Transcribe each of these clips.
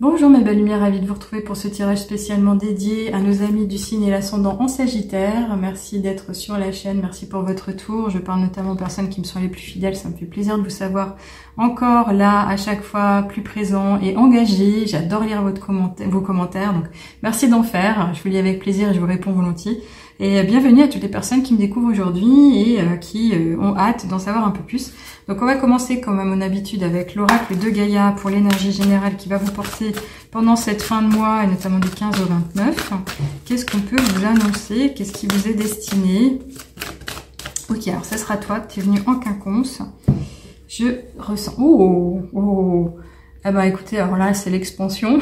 Bonjour mes belles lumières, ravie de vous retrouver pour ce tirage spécialement dédié à nos amis du signe et l'ascendant en Sagittaire. Merci d'être sur la chaîne, merci pour votre retour. Je parle notamment aux personnes qui me sont les plus fidèles, ça me fait plaisir de vous savoir encore là, à chaque fois, plus présent et engagé. J'adore lire vos commentaires, donc merci d'en faire. Je vous lis avec plaisir et je vous réponds volontiers. Et bienvenue à toutes les personnes qui me découvrent aujourd'hui et qui ont hâte d'en savoir un peu plus. Donc on va commencer comme à mon habitude avec l'oracle de Gaïa pour l'énergie générale qui va vous porter pendant cette fin de mois et notamment du 15 au 29. Qu'est-ce qu'on peut vous annoncer? Qu'est-ce qui vous est destiné? Ok, alors ça sera toi, tu es venu en quinconce. Je ressens... Oh. Ah bah écoutez, alors là c'est l'expansion,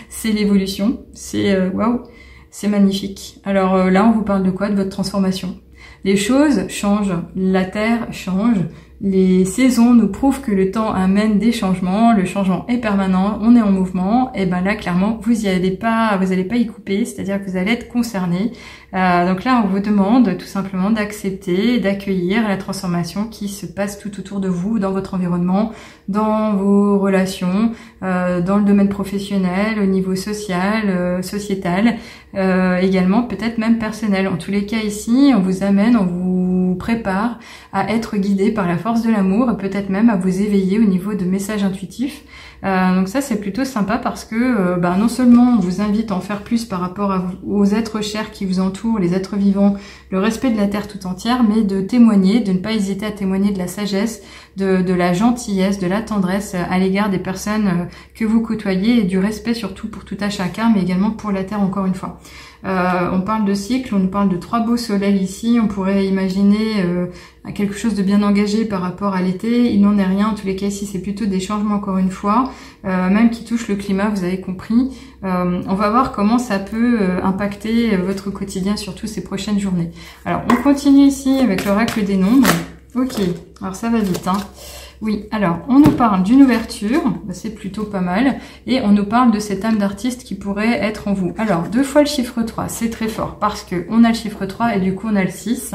c'est l'évolution, c'est... waouh, c'est magnifique. Alors là on vous parle de quoi? De votre transformation. Les choses changent, la terre change, les saisons nous prouvent que le temps amène des changements, le changement est permanent, on est en mouvement, et ben là clairement vous allez pas y couper, c'est-à-dire que vous allez être concerné. Donc là on vous demande tout simplement d'accepter, d'accueillir la transformation qui se passe tout autour de vous, dans votre environnement, dans vos relations, dans le domaine professionnel, au niveau social, sociétal, également peut-être même personnel. En tous les cas ici on vous amène, on vous prépare à être guidé par la force de l'amour et peut-être même à vous éveiller au niveau de messages intuitifs. Donc ça c'est plutôt sympa parce que non seulement on vous invite à en faire plus par rapport aux êtres chers qui vous entourent, les êtres vivants, le respect de la terre tout entière, mais de témoigner, de ne pas hésiter à témoigner de la sagesse, de la gentillesse, de la tendresse à l'égard des personnes que vous côtoyez et du respect surtout pour tout à chacun, mais également pour la terre encore une fois. On parle de cycle, on nous parle de 3 beaux soleils ici, on pourrait imaginer quelque chose de bien engagé par rapport à l'été, il n'en est rien, en tous les cas ici c'est plutôt des changements encore une fois, même qui touchent le climat, vous avez compris. On va voir comment ça peut impacter votre quotidien, surtout ces prochaines journées. Alors on continue ici avec l'oracle des nombres. Ok, alors ça va vite, hein. Oui, alors, on nous parle d'une ouverture, c'est plutôt pas mal, et on nous parle de cette âme d'artiste qui pourrait être en vous. Alors, 2 fois le chiffre 3, c'est très fort, parce que on a le chiffre 3 et du coup on a le 6.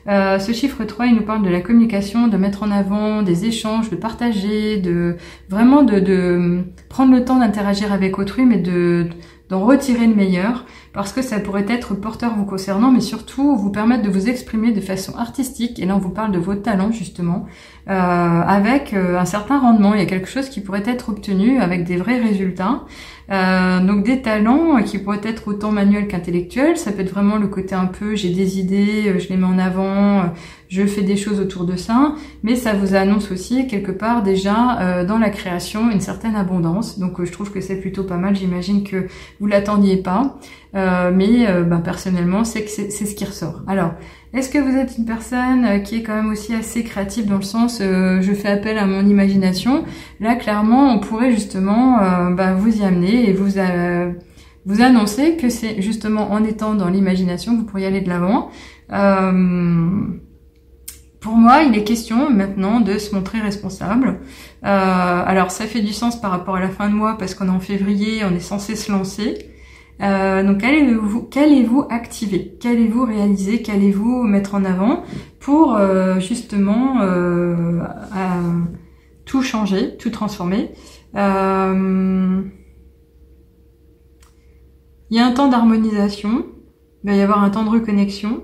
Ce chiffre 3, il nous parle de la communication, de mettre en avant des échanges, de partager, de vraiment de prendre le temps d'interagir avec autrui, mais d'en retirer le meilleur, parce que ça pourrait être porteur vous concernant, mais surtout vous permettre de vous exprimer de façon artistique, et là on vous parle de vos talents justement, avec un certain rendement, il y a quelque chose qui pourrait être obtenu avec des vrais résultats, donc des talents qui pourraient être autant manuels qu'intellectuels, ça peut être vraiment le côté un peu j'ai des idées, je les mets en avant, je fais des choses autour de ça, mais ça vous annonce aussi quelque part déjà dans la création une certaine abondance, donc je trouve que c'est plutôt pas mal, j'imagine que vous l'attendiez pas, mais personnellement c'est ce qui ressort. Alors, est-ce que vous êtes une personne qui est quand même aussi assez créative dans le sens je fais appel à mon imagination? Là clairement on pourrait justement vous y amener et vous annoncer que c'est justement en étant dans l'imagination que vous pourriez aller de l'avant. Pour moi, il est question maintenant de se montrer responsable. Alors ça fait du sens par rapport à la fin de mois parce qu'on est en février, on est censé se lancer. Donc qu'allez-vous activer, qu'allez-vous réaliser, qu'allez-vous mettre en avant pour justement tout changer, tout transformer. Il y a un temps d'harmonisation, il va y avoir un temps de reconnexion,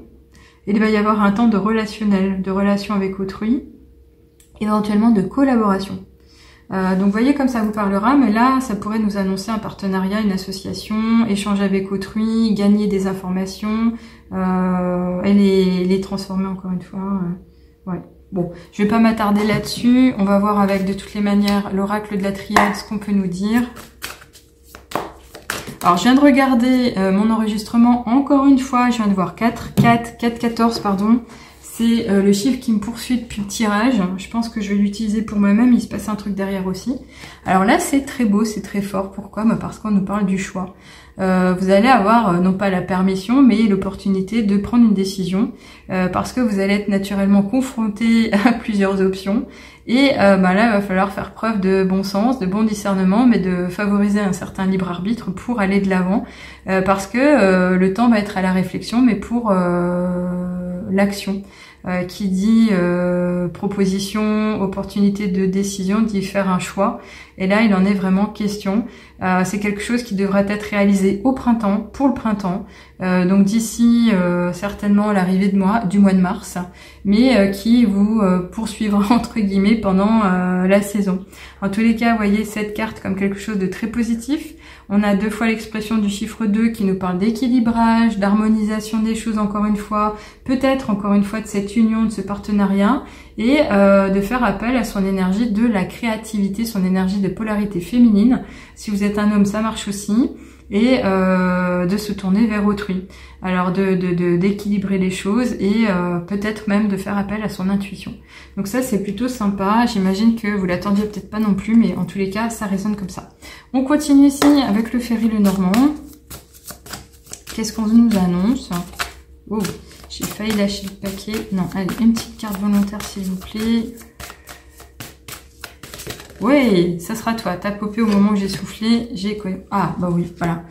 et il va y avoir un temps de relationnel, de relation avec autrui, éventuellement de collaboration. Donc voyez comme ça vous parlera, mais là ça pourrait nous annoncer un partenariat, une association, échanger avec autrui, gagner des informations et les transformer encore une fois. Ouais. Bon, je vais pas m'attarder là-dessus, on va voir avec de toutes les manières l'oracle de la triade ce qu'on peut nous dire. Alors je viens de regarder mon enregistrement encore une fois, je viens de voir 414 pardon. C'est le chiffre qui me poursuit depuis le tirage. Je pense que je vais l'utiliser pour moi-même. Il se passe un truc derrière aussi. Alors là, c'est très beau, c'est très fort. Pourquoi? Parce qu'on nous parle du choix. Vous allez avoir, non pas la permission, mais l'opportunité de prendre une décision. Parce que vous allez être naturellement confronté à plusieurs options. Et là, il va falloir faire preuve de bon sens, de bon discernement, mais de favoriser un certain libre arbitre pour aller de l'avant. Parce que le temps va être à la réflexion, mais pour l'action. Qui dit proposition, opportunité de décision, dit faire un choix. Et là, il en est vraiment question. C'est quelque chose qui devrait être réalisé au printemps, pour le printemps. Donc d'ici certainement l'arrivée du mois de mars, mais qui vous poursuivra entre guillemets pendant la saison. En tous les cas, voyez cette carte comme quelque chose de très positif. On a 2 fois l'expression du chiffre 2 qui nous parle d'équilibrage, d'harmonisation des choses encore une fois, peut-être encore une fois de cette union, de ce partenariat, et de faire appel à son énergie de la créativité, son énergie de polarité féminine. Si vous êtes un homme, ça marche aussi. Et de se tourner vers autrui. Alors d'équilibrer les choses et peut-être même de faire appel à son intuition. Donc ça c'est plutôt sympa, j'imagine que vous l'attendiez peut-être pas non plus, mais en tous les cas ça résonne comme ça. On continue ici avec le Ferry Lenormand. Qu'est-ce qu'on nous annonce? Oh, j'ai failli lâcher le paquet. Non, allez, une petite carte volontaire s'il vous plaît. Oui, ça sera toi. T'as popé au moment où j'ai soufflé. Ah, bah oui, voilà.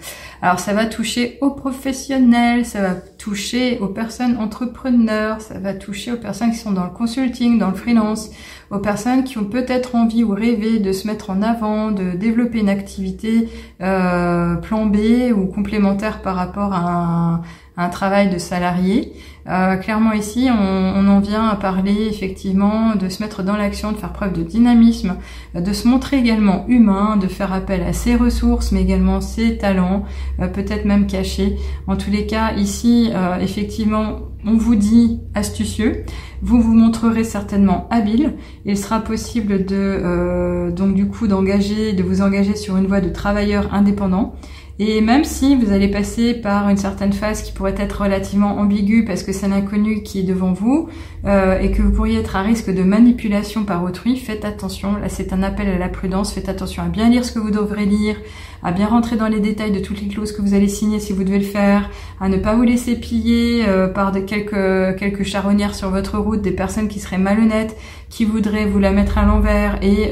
Alors, ça va toucher aux professionnels, ça va toucher aux personnes entrepreneurs, ça va toucher aux personnes qui sont dans le consulting, dans le freelance, aux personnes qui ont peut-être envie ou rêvé de se mettre en avant, de développer une activité plan B ou complémentaire par rapport à un travail de salarié. Clairement ici, on en vient à parler effectivement de se mettre dans l'action, de faire preuve de dynamisme, de se montrer également humain, de faire appel à ses ressources, mais également ses talents, peut-être même cachés. En tous les cas, ici, effectivement, on vous dit astucieux, vous vous montrerez certainement habile. Il sera possible de donc du coup de vous engager sur une voie de travailleur indépendant. Et même si vous allez passer par une certaine phase qui pourrait être relativement ambiguë parce que c'est l'inconnu qui est devant vous et que vous pourriez être à risque de manipulation par autrui, faites attention. Là, c'est un appel à la prudence. Faites attention à bien lire ce que vous devrez lire, à bien rentrer dans les détails de toutes les clauses que vous allez signer si vous devez le faire, à ne pas vous laisser piller par quelques charognards sur votre route, des personnes qui seraient malhonnêtes, qui voudraient vous la mettre à l'envers et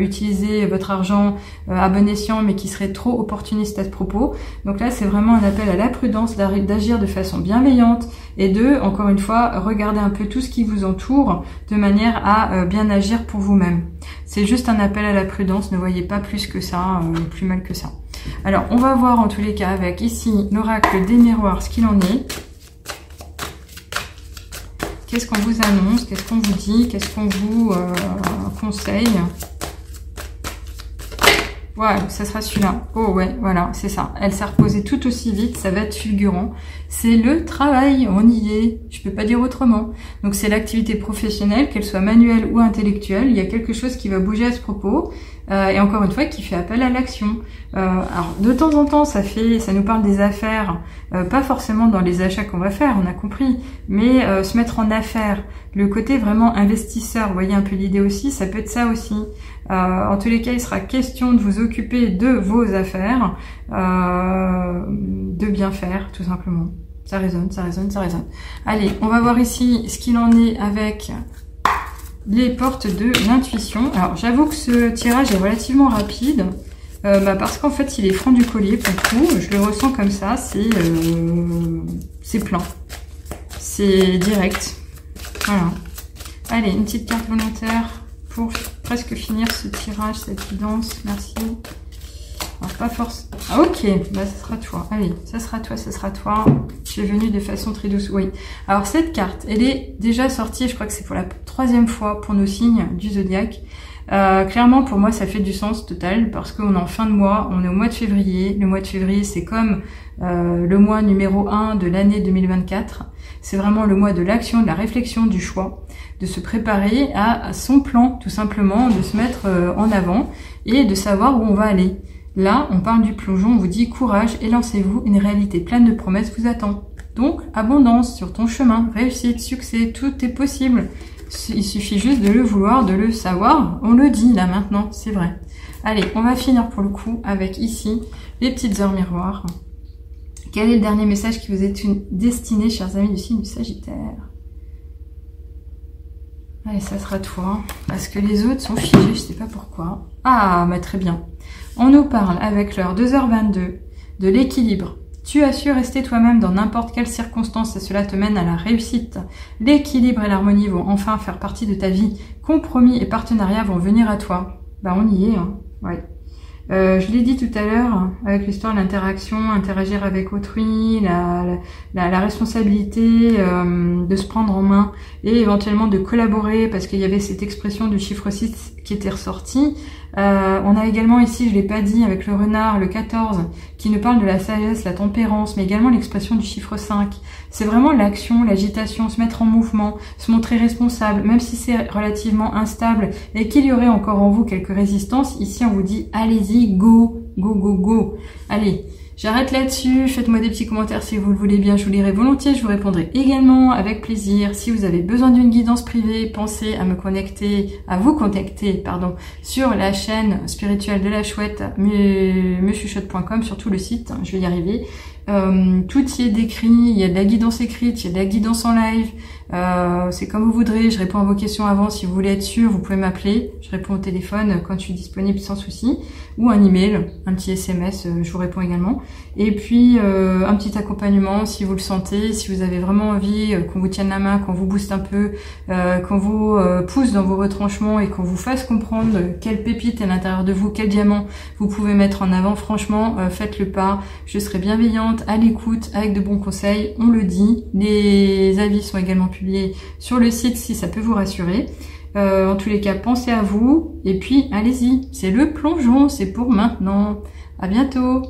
utiliser votre argent à bon escient, mais qui seraient trop opportunistes à ce propos. Donc là, c'est vraiment un appel à la prudence, d'agir de façon bienveillante et encore une fois, regarder un peu tout ce qui vous entoure de manière à bien agir pour vous-même. C'est juste un appel à la prudence, ne voyez pas plus que ça, plus mal que ça. Alors, on va voir en tous les cas avec ici l'oracle des miroirs, ce qu'il en est. Qu'est-ce qu'on vous annonce? Qu'est-ce qu'on vous dit? Qu'est-ce qu'on vous conseille? Ouais, ça sera celui-là. Oh ouais, voilà, c'est ça. Elle s'est reposée tout aussi vite, ça va être fulgurant. C'est le travail, on y est. Je peux pas dire autrement. Donc c'est l'activité professionnelle, qu'elle soit manuelle ou intellectuelle. Il y a quelque chose qui va bouger à ce propos. Et encore une fois, qui fait appel à l'action. Alors de temps en temps, ça nous parle des affaires, pas forcément dans les achats qu'on va faire, on a compris, mais se mettre en affaires, le côté vraiment investisseur, vous voyez un peu l'idée aussi, ça peut être ça aussi. En tous les cas, il sera question de vous occuper de vos affaires, de bien faire, tout simplement. Ça résonne, ça résonne, ça résonne. Allez, on va voir ici ce qu'il en est avec les portes de l'intuition. Alors, j'avoue que ce tirage est relativement rapide, parce qu'en fait, il est franc du collier pour le coup. Je le ressens comme ça, c'est plein. C'est direct. Voilà. Allez, une petite carte volontaire pour presque finir ce tirage, cette guidance. Merci. Alors, pas force. Ah, ok, bah ça sera toi. Allez, ça sera toi, ça sera toi. Je suis venue de façon très douce. Oui. Alors cette carte, elle est déjà sortie, je crois que c'est pour la 3e fois pour nos signes du zodiaque. Clairement, pour moi, ça fait du sens total parce qu'on est en fin de mois, on est au mois de février. Le mois de février, c'est comme le mois numéro 1 de l'année 2024. C'est vraiment le mois de l'action, de la réflexion, du choix, de se préparer à son plan, tout simplement, de se mettre en avant et de savoir où on va aller. Là, on parle du plongeon, on vous dit courage et lancez-vous, une réalité pleine de promesses vous attend. Donc, abondance sur ton chemin, réussite, succès, tout est possible. Il suffit juste de le vouloir, de le savoir. On le dit là maintenant, c'est vrai. Allez, on va finir pour le coup avec ici les petites heures miroirs. Quel est le dernier message qui vous est destiné, chers amis du signe du Sagittaire? Allez, ça sera toi. Parce que les autres sont figés, je sais pas pourquoi. Ah, bah très bien. On nous parle avec l'heure 2h22 de l'équilibre. Tu as su rester toi-même dans n'importe quelle circonstance et cela te mène à la réussite. L'équilibre et l'harmonie vont enfin faire partie de ta vie. Compromis et partenariat vont venir à toi. Bah on y est, hein. Ouais. Je l'ai dit tout à l'heure, avec l'histoire de l'interaction, interagir avec autrui, la responsabilité de se prendre en main et éventuellement de collaborer, parce qu'il y avait cette expression du chiffre 6 qui était ressortie. On a également ici, je l'ai pas dit, avec le renard, le 14, qui nous parle de la sagesse, la tempérance, mais également l'expression du chiffre 5. C'est vraiment l'action, l'agitation, se mettre en mouvement, se montrer responsable, même si c'est relativement instable et qu'il y aurait encore en vous quelques résistances. Ici, on vous dit, allez-y, go, go, go, go. Allez, j'arrête là-dessus. Faites-moi des petits commentaires si vous le voulez bien. Je vous lirai volontiers. Je vous répondrai également avec plaisir. Si vous avez besoin d'une guidance privée, pensez à vous contacter, sur la chaîne spirituelle de la chouette, mechuchote.com, surtout le site. Je vais y arriver. Tout y est décrit, il y a de la guidance écrite, il y a de la guidance en live, c'est comme vous voudrez, je réponds à vos questions avant, si vous voulez être sûr, vous pouvez m'appeler, je réponds au téléphone quand je suis disponible sans souci, ou un email, un petit SMS, je vous réponds également, et puis un petit accompagnement si vous le sentez, si vous avez vraiment envie qu'on vous tienne la main, qu'on vous booste un peu, qu'on vous pousse dans vos retranchements et qu'on vous fasse comprendre quelle pépite est à l'intérieur de vous, quel diamant vous pouvez mettre en avant, franchement, faites le pas, je serai bienveillante, à l'écoute, avec de bons conseils, on le dit. Les avis sont également publiés sur le site si ça peut vous rassurer. En tous les cas, pensez à vous et puis allez-y, c'est le plongeon, c'est pour maintenant. À bientôt.